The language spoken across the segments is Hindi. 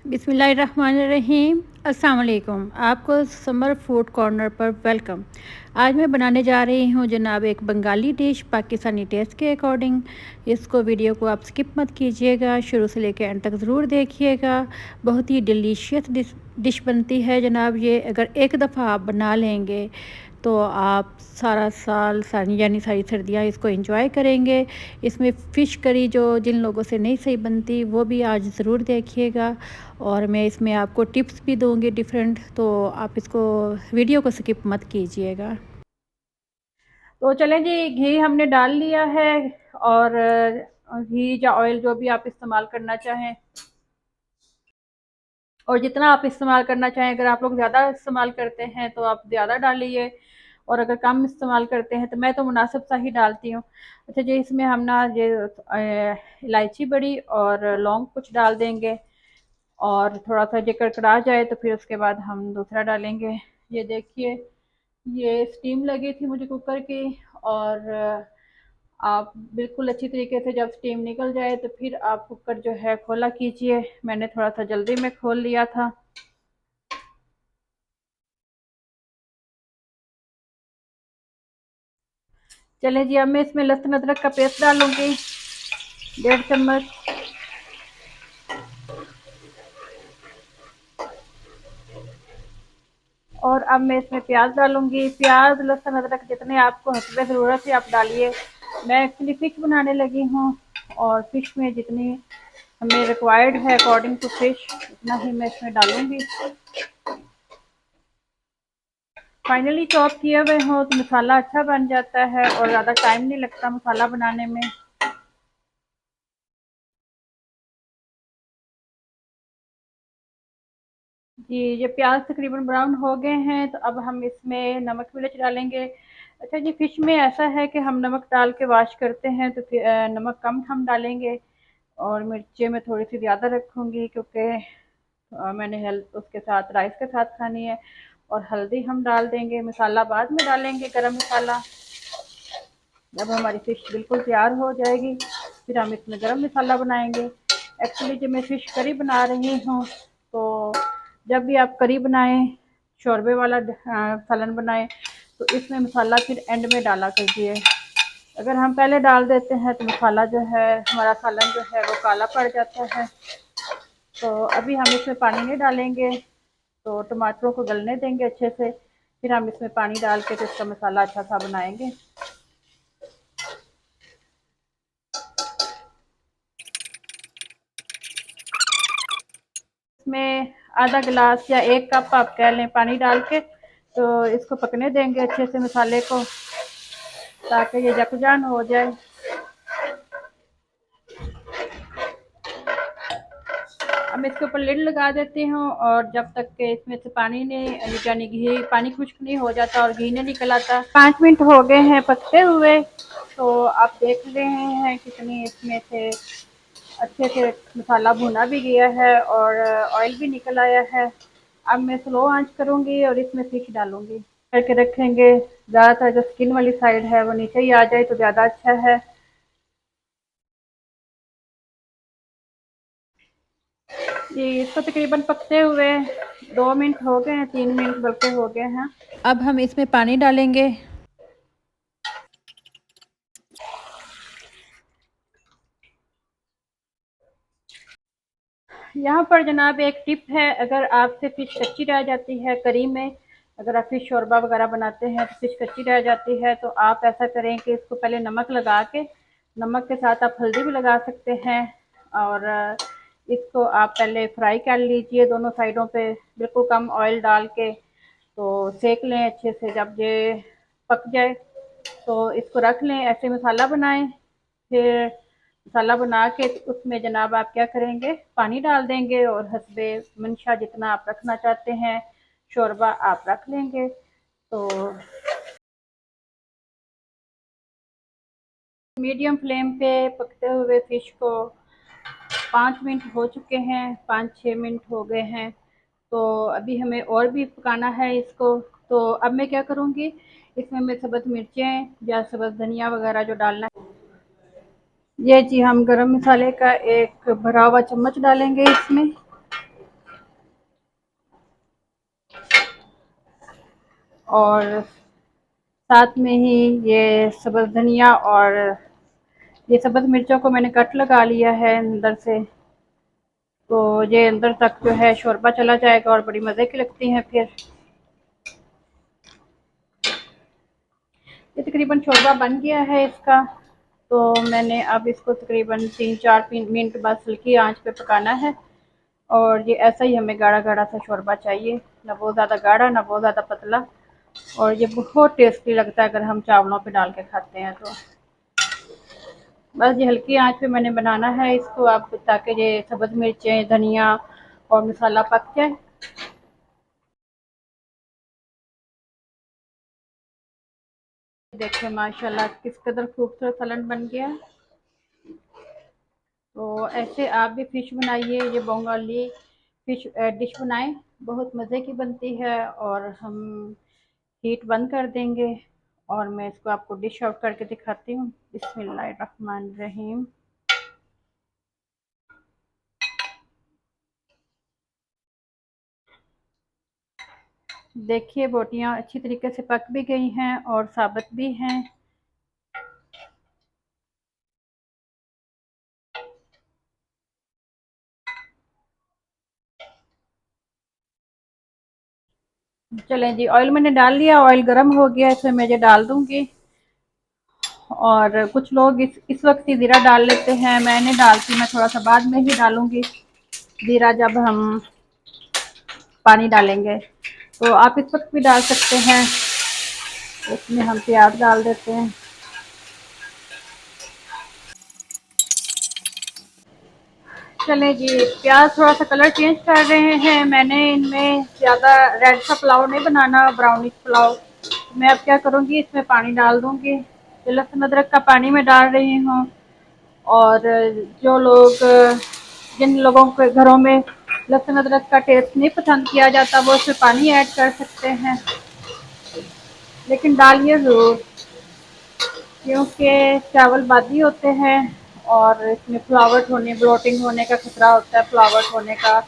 बिस्मिल्लाहिर्रहमानिर्रहीम। अस्सलाम वालेकुम। आपको समर फूड कॉर्नर पर वेलकम। आज मैं बनाने जा रही हूँ जनाब एक बंगाली डिश पाकिस्तानी टेस्ट के अकॉर्डिंग। इसको वीडियो को आप स्किप मत कीजिएगा, शुरू से लेकर एंड तक ज़रूर देखिएगा। बहुत ही डिलीशियस डिश बनती है जनाब ये। अगर एक दफ़ा आप बना लेंगे तो आप सारा साल सारी यानी सारी सर्दियाँ इसको एंजॉय करेंगे। इसमें फ़िश करी जो जिन लोगों से नहीं सही बनती वो भी आज ज़रूर देखिएगा, और मैं इसमें आपको टिप्स भी दूंगी डिफरेंट, तो आप इसको वीडियो को स्किप मत कीजिएगा। तो चलें जी, घी हमने डाल लिया है, और घी या ऑयल जो भी आप इस्तेमाल करना चाहें, और जितना आप इस्तेमाल करना चाहें। अगर आप लोग ज़्यादा इस्तेमाल करते हैं तो आप ज़्यादा डालिए, और अगर कम इस्तेमाल करते हैं तो मैं तो मुनासिब सा ही डालती हूँ। अच्छा जी, इसमें हम ना ये इलायची बड़ी और लौंग कुछ डाल देंगे, और थोड़ा सा ये कड़कड़ा जाए तो फिर उसके बाद हम दूसरा डालेंगे। ये देखिए, ये स्टीम लगी थी मुझे कुकर की, और आप बिल्कुल अच्छी तरीके से जब स्टीम निकल जाए तो फिर आप कुकर जो है खोला कीजिए। मैंने थोड़ा सा जल्दी में खोल लिया था। चले जी, अब मैं इसमें लहसुन अदरक का पेस्ट डालूंगी, 1.5 चम्मच। और अब मैं इसमें प्याज डालूंगी। प्याज लहसुन अदरक जितने आपको हस्बे ज़रूरत है आप डालिए। मैं एक्चुअली फ़िश बनाने लगी हूँ, और फ़िश में जितनी हमें रिक्वायर्ड है अकॉर्डिंग टू फ़िश उतना ही मैं इसमें डालूंगी। फाइनली चॉप किए हुए हो तो मसाला अच्छा बन जाता है, और ज़्यादा टाइम नहीं लगता मसाला बनाने में। जी, ये प्याज तकरीबन ब्राउन हो गए हैं, तो अब हम इसमें नमक मिर्च डालेंगे। अच्छा जी, फ़िश में ऐसा है कि हम नमक डाल के वॉश करते हैं तो फिर नमक कम हम डालेंगे, और मिर्चें मैं थोड़ी सी ज़्यादा रखूँगी क्योंकि मैंने हेल्थ उसके साथ राइस के साथ खानी है। और हल्दी हम डाल देंगे, मसाला बाद में डालेंगे, गरम मसाला। जब हमारी फ़िश बिल्कुल तैयार हो जाएगी फिर हम इसमें गरम मसाला बनाएंगे। एक्चुअली जब मैं फ़िश करी बना रही हूँ, तो जब भी आप करी बनाएं, शोरबे वाला सालन बनाएं, तो इसमें मसाला फिर एंड में डाला कीजिए। अगर हम पहले डाल देते हैं तो मसाला जो है, हमारा सालन जो है वो काला पड़ जाता है। तो अभी हम इसमें पानी नहीं डालेंगे, तो टमाटरों को गलने देंगे अच्छे से, फिर हम इसमें पानी डाल के तो इसका मसाला अच्छा सा बनाएंगे। इसमें आधा गिलास या 1 कप आप कह लें पानी डाल के, तो इसको पकने देंगे अच्छे से मसाले को, ताकि ये जकजान हो जाए। अब मैं इसके ऊपर लिड लगा देती हूँ, और जब तक के इसमें से पानी नहीं, यानी घी पानी खुश्क नहीं हो जाता और घी नहीं निकल आता। 5 मिनट हो गए हैं पकते हुए, तो आप देख रहे हैं कितनी इसमें से अच्छे से मसाला भुना भी गया है, और ऑयल भी निकल आया है। अब मैं स्लो आंच करूंगी और इसमें फिश डालूंगी करके रखेंगे। ज़्यादातर जो स्किन वाली साइड है वो नीचे ही आ जाए तो ज़्यादा अच्छा है। ये इसको तकरीबन पकते हुए 2 मिनट हो गए हैं, 3 मिनट बल्कि हो गए हैं। अब हम इसमें पानी डालेंगे। यहाँ पर जनाब एक टिप है, अगर आपसे फ़िश कच्ची रह जाती है करी में, अगर आप फ़िश शोरबा वगैरह बनाते हैं तो फ़िश कच्ची रह जाती है, तो आप ऐसा करें कि इसको पहले नमक लगा के, नमक के साथ आप हल्दी भी लगा सकते हैं, और इसको आप पहले फ्राई कर लीजिए दोनों साइडों पे, बिल्कुल कम ऑयल डाल के, तो सेक लें अच्छे से। जब ये पक जाए तो इसको रख लें, ऐसे मसाला बनाएं। फिर मसाला बना के उसमें जनाब आप क्या करेंगे, पानी डाल देंगे, और हसबे मंशा जितना आप रखना चाहते हैं शोरबा आप रख लेंगे। तो मीडियम फ्लेम पे पकते हुए फ़िश को 5 मिनट हो चुके हैं, 5-6 मिनट हो गए हैं, तो अभी हमें और भी पकाना है इसको। तो अब मैं क्या करूँगी, इसमें मैं सब्ज़ मिर्चें या सब्ज़ धनिया वगैरह जो डालना है, ये जी हम गरम मसाले का एक भरा हुआ चम्मच डालेंगे इसमें। और साथ में ही ये सब्ज़ धनिया और ये सब्ज़ मिर्चों को मैंने कट लगा लिया है अंदर से। तो ये अंदर तक जो है शोरबा चला जाएगा और बड़ी मज़े की लगती हैं फिर। ये तकरीबन शोरबा बन गया है इसका। तो मैंने अब इसको तकरीबन 3-4 मिनट बस हल्की आंच पे पकाना है। और ये ऐसा ही हमें गाढ़ा गाढ़ा सा शोरबा चाहिए, ना बहुत ज़्यादा गाढ़ा ना बहुत ज़्यादा पतला। और ये बहुत टेस्टी लगता है अगर हम चावलों पे डाल के खाते हैं तो। बस ये हल्की आंच पे मैंने बनाना है इसको अब, ताकि ये सब्ज़ मिर्चें धनिया और मसाला पक जाए। देखिए माशाल्लाह किस कदर खूबसूरत सलन बन गया। तो ऐसे आप भी फ़िश बनाइए, ये बंगाली फ़िश डिश बनाएं, बहुत मज़े की बनती है। और हम हीट बंद कर देंगे और मैं इसको आपको डिश आउट करके दिखाती हूँ। बिस्मिल्लाहिर्रहमानिर्रहीम। देखिए बोटियाँ अच्छी तरीके से पक भी गई हैं और साबित भी हैं। चलें जी, ऑयल मैंने डाल लिया, ऑयल गर्म हो गया, इसमें मैं ये डाल दूंगी। और कुछ लोग इस वक्त ही ज़ीरा डाल लेते हैं, मैं नहीं डालती, मैं थोड़ा सा बाद में ही डालूंगी ज़ीरा, जब हम पानी डालेंगे। तो आप इस वक्त भी डाल सकते हैं। इसमें हम प्याज डाल देते हैं। चलें जी, प्याज थोड़ा सा कलर चेंज कर रहे हैं। मैंने इनमें ज़्यादा रेड सा पुलाव नहीं बनाना, ब्राउनिश पुलाव। मैं अब क्या करूँगी, इसमें पानी डाल दूँगी। ये लहसुन अदरक का पानी मैं डाल रही हूँ। और जो लोग, जिन लोगों के घरों में लहसुन अदरक का टेस्ट नहीं पसंद किया जाता, वो उसमें पानी ऐड कर सकते हैं, लेकिन डालिए ज़रूर, क्योंकि चावल बादी होते हैं और इसमें फ्लावट होने, ब्लोटिंग होने का खतरा होता है, फ्लावट होने का,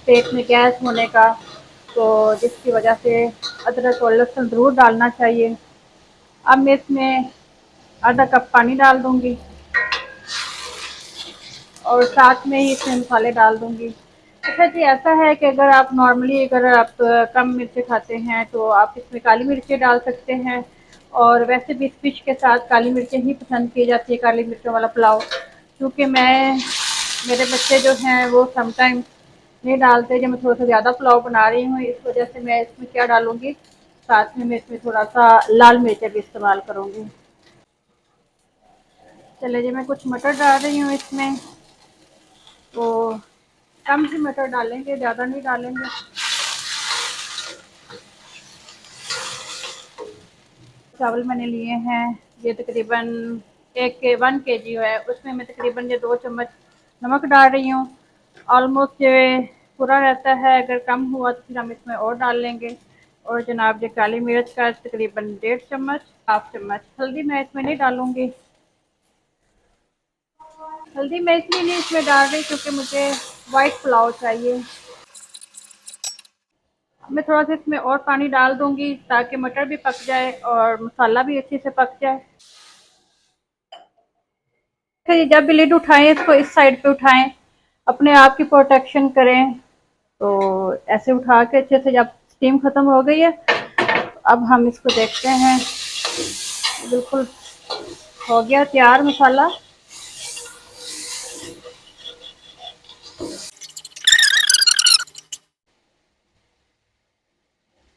पेट में गैस होने का। तो जिसकी वजह से अदरक और लहसुन ज़रूर डालना चाहिए। अब मैं इसमें आधा कप पानी डाल दूँगी और साथ में ही इसमें मसाले डाल दूँगी। अच्छा जी, ऐसा है कि अगर आप नॉर्मली, अगर आप कम मिर्ची खाते हैं तो आप इसमें काली मिर्चें डाल सकते हैं। और वैसे भी इस फिश के साथ काली मिर्चें ही पसंद की जाती है, काली मिर्चों वाला पुलाव। क्योंकि मेरे बच्चे जो हैं वो समटाइम नहीं डालते, जब मैं थोड़ा सा ज़्यादा पुलाव बना रही हूँ इस वजह से मैं इसमें क्या डालूँगी, साथ में मैं इसमें थोड़ा सा लाल मिर्चें भी इस्तेमाल करूँगी। चलिए जी, मैं कुछ मटर डाल रही हूँ इसमें। तो कम ही मटर डालेंगे, ज़्यादा नहीं डालेंगे। चावल मैंने लिए हैं, ये तकरीबन 1 के 1 kg है, उसमें मैं तकरीबन ये 2 चम्मच नमक डाल रही हूँ। ऑलमोस्ट ये पूरा रहता है, अगर कम हुआ तो फिर हम इसमें और डाल लेंगे। और जनाब ये काली मिर्च का तकरीबन 1.5 चम्मच, हाफ चम्मच हल्दी मैं इसमें नहीं डालूंगी। हल्दी मैं इसलिए नहीं इसमें डाल रही क्योंकि मुझे वाइट पुलाव चाहिए। मैं थोड़ा सा इसमें और पानी डाल दूंगी ताकि मटर भी पक जाए और मसाला भी अच्छे से पक जाए। फिर जब भी लिड उठाएं, इसको इस साइड पे उठाएं, अपने आप की प्रोटेक्शन करें। तो ऐसे उठा के अच्छे से, जब स्टीम खत्म हो गई है, अब हम इसको देखते हैं। बिल्कुल हो गया तैयार मसाला।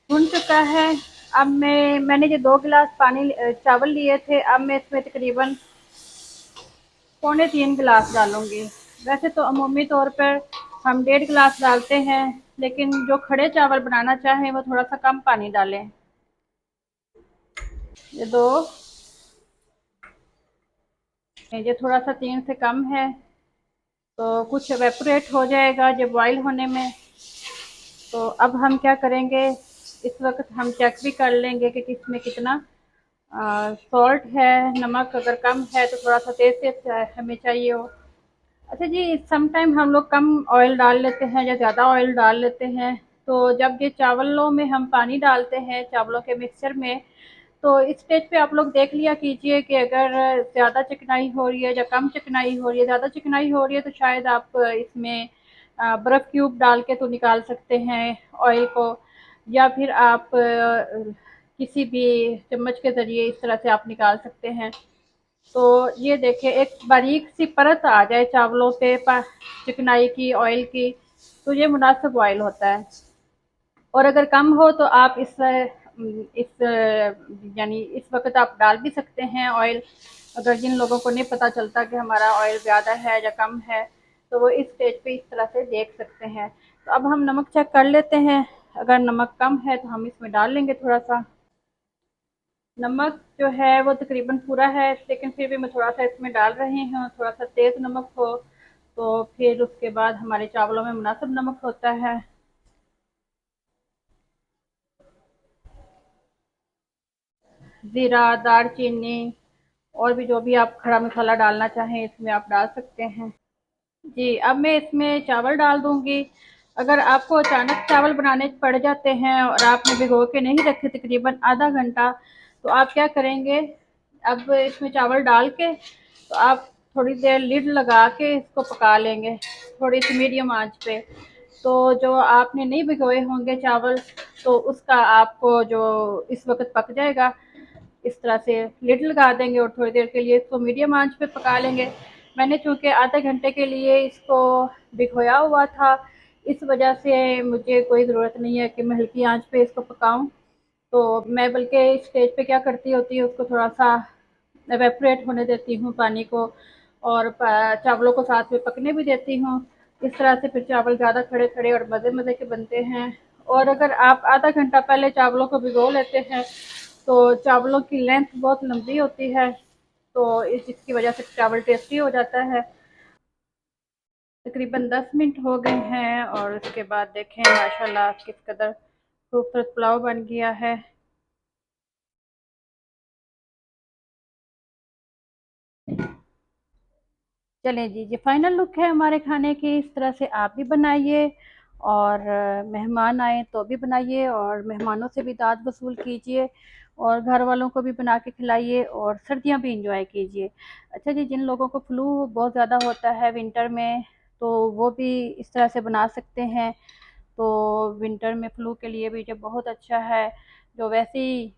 भुन चुका है। अब मैंने जो 2 गिलास पानी चावल लिए थे, अब मैं इसमें तकरीबन पौने 3 गिलास डालूंगी। वैसे तो अमूमी तौर पर हम 1.5 गिलास डालते हैं, लेकिन जो खड़े चावल बनाना चाहें वो थोड़ा सा कम पानी डालें। ये दो, ये थोड़ा सा 3 से कम है, तो कुछ एवेपोरेट हो जाएगा जब बॉईल होने में। तो अब हम क्या करेंगे, इस वक्त हम चेक भी कर लेंगे कि किसमें कितना सॉल्ट है। नमक अगर कम है तो थोड़ा सा तेज तेज हमें चाहिए हो। अच्छा जी, सम टाइम हम लोग कम ऑयल डाल लेते हैं या ज़्यादा ऑयल डाल लेते हैं। तो जब ये चावलों में हम पानी डालते हैं चावलों के मिक्सचर में, तो इस स्टेज पे आप लोग देख लिया कीजिए कि अगर ज़्यादा चिकनाई हो रही है या कम चिकनाई हो रही है। ज़्यादा चिकनाई हो रही है तो शायद आप इसमें बर्फ़ क्यूब डाल के तो निकाल सकते हैं ऑयल को, या फिर आप किसी भी चम्मच के ज़रिए इस तरह से आप निकाल सकते हैं। तो ये देखिए एक बारीक सी परत आ जाए चावलों पे चिकनाई की ऑयल की, तो ये मुनासिब ऑयल होता है। और अगर कम हो तो आप इस यानी इस वक्त आप डाल भी सकते हैं ऑयल। अगर जिन लोगों को नहीं पता चलता कि हमारा ऑयल ज़्यादा है या कम है, तो वो इस स्टेज पे इस तरह से देख सकते हैं। तो अब हम नमक चेक कर लेते हैं। अगर नमक कम है तो हम इसमें डाल लेंगे थोड़ा सा। नमक जो है वो तकरीबन पूरा है, लेकिन फिर भी मैं थोड़ा सा इसमें डाल रही हूँ, थोड़ा सा तेज़ नमक हो तो फिर उसके बाद हमारे चावलों में मुनासिब नमक होता है। ज़ीरा, दालचीनी और भी जो भी आप खड़ा मसाला डालना चाहें इसमें आप डाल सकते हैं। जी, अब मैं इसमें चावल डाल दूँगी। अगर आपको अचानक चावल बनाने पड़ जाते हैं और आपने भिगो के नहीं रखे तकरीबन आधा घंटा, तो आप क्या करेंगे, अब इसमें चावल डाल के तो आप थोड़ी देर लिड लगा के इसको पका लेंगे, थोड़ी सी मीडियम आंच पे। तो जो आपने नहीं भिगोए होंगे चावल, तो उसका आपको जो इस वक्त पक जाएगा। इस तरह से लिड लगा देंगे और थोड़ी देर के लिए इसको मीडियम आंच पे पका लेंगे। मैंने चूँकि आधे घंटे के लिए इसको भिगोया हुआ था, इस वजह से मुझे कोई ज़रूरत नहीं है कि मैं हल्की आंच पे इसको पकाऊँ। तो मैं बल्कि इस स्टेज पे क्या करती होती हूँ, उसको थोड़ा-सा एवेपोरेट होने देती हूँ पानी को, और चावलों को साथ में पकने भी देती हूँ। इस तरह से फिर चावल ज़्यादा खड़े-खड़े और मज़े-मज़े के बनते हैं। और अगर आप आधा घंटा पहले चावलों को भिगो लेते हैं, तो चावलों की लेंथ बहुत लंबी होती है, तो इसकी वजह से चावल टेस्टी हो जाता है। तकरीबन 10 मिनट हो गए हैं और उसके बाद देखें माशाल्लाह किस कदर खूबसूरत पुलाव बन गया है। चलें जी, ये फाइनल लुक है हमारे खाने की। इस तरह से आप भी बनाइए, और मेहमान आए तो भी बनाइए, और मेहमानों से भी दाद वसूल कीजिए, और घर वालों को भी बना के खिलाइए, और सर्दियाँ भी इंजॉय कीजिए। अच्छा जी, जिन लोगों को फ्लू बहुत ज़्यादा होता है विंटर में, तो वो भी इस तरह से बना सकते हैं। तो विंटर में फ्लू के लिए भी जो बहुत अच्छा है, जो वैसे ही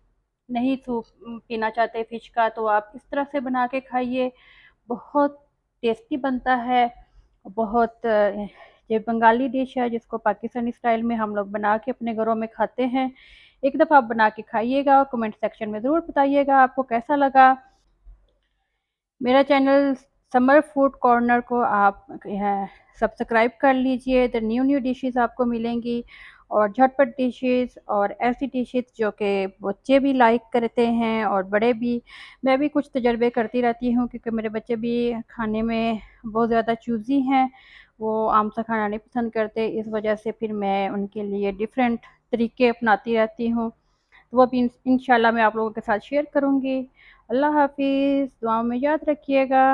नहीं सूप पीना चाहते फिश का, तो आप इस तरह से बना के खाइए। बहुत टेस्टी बनता है। बहुत ये बंगाली डिश है जिसको पाकिस्तानी स्टाइल में हम लोग बना के अपने घरों में खाते हैं। एक दफ़ा आप बना के खाइएगा, कमेंट सेक्शन में ज़रूर बताइएगा आपको कैसा लगा। मेरा चैनल समर फूड कॉर्नर को आप सब्सक्राइब कर लीजिए। तो न्यू न्यू डिशेस आपको मिलेंगी, और झटपट डिशेस और ऐसी डिशेस जो कि बच्चे भी लाइक करते हैं और बड़े भी। मैं भी कुछ तजर्बे करती रहती हूँ क्योंकि मेरे बच्चे भी खाने में बहुत ज़्यादा चूज़ी हैं, वो आम सा खाना नहीं पसंद करते। इस वजह से फिर मैं उनके लिए डिफरेंट तरीके अपनाती रहती हूँ। तो वो भी इंशाल्लाह मैं आप लोगों के साथ शेयर करूँगी। अल्लाह हाफ़िज़, दुआओं में याद रखिएगा।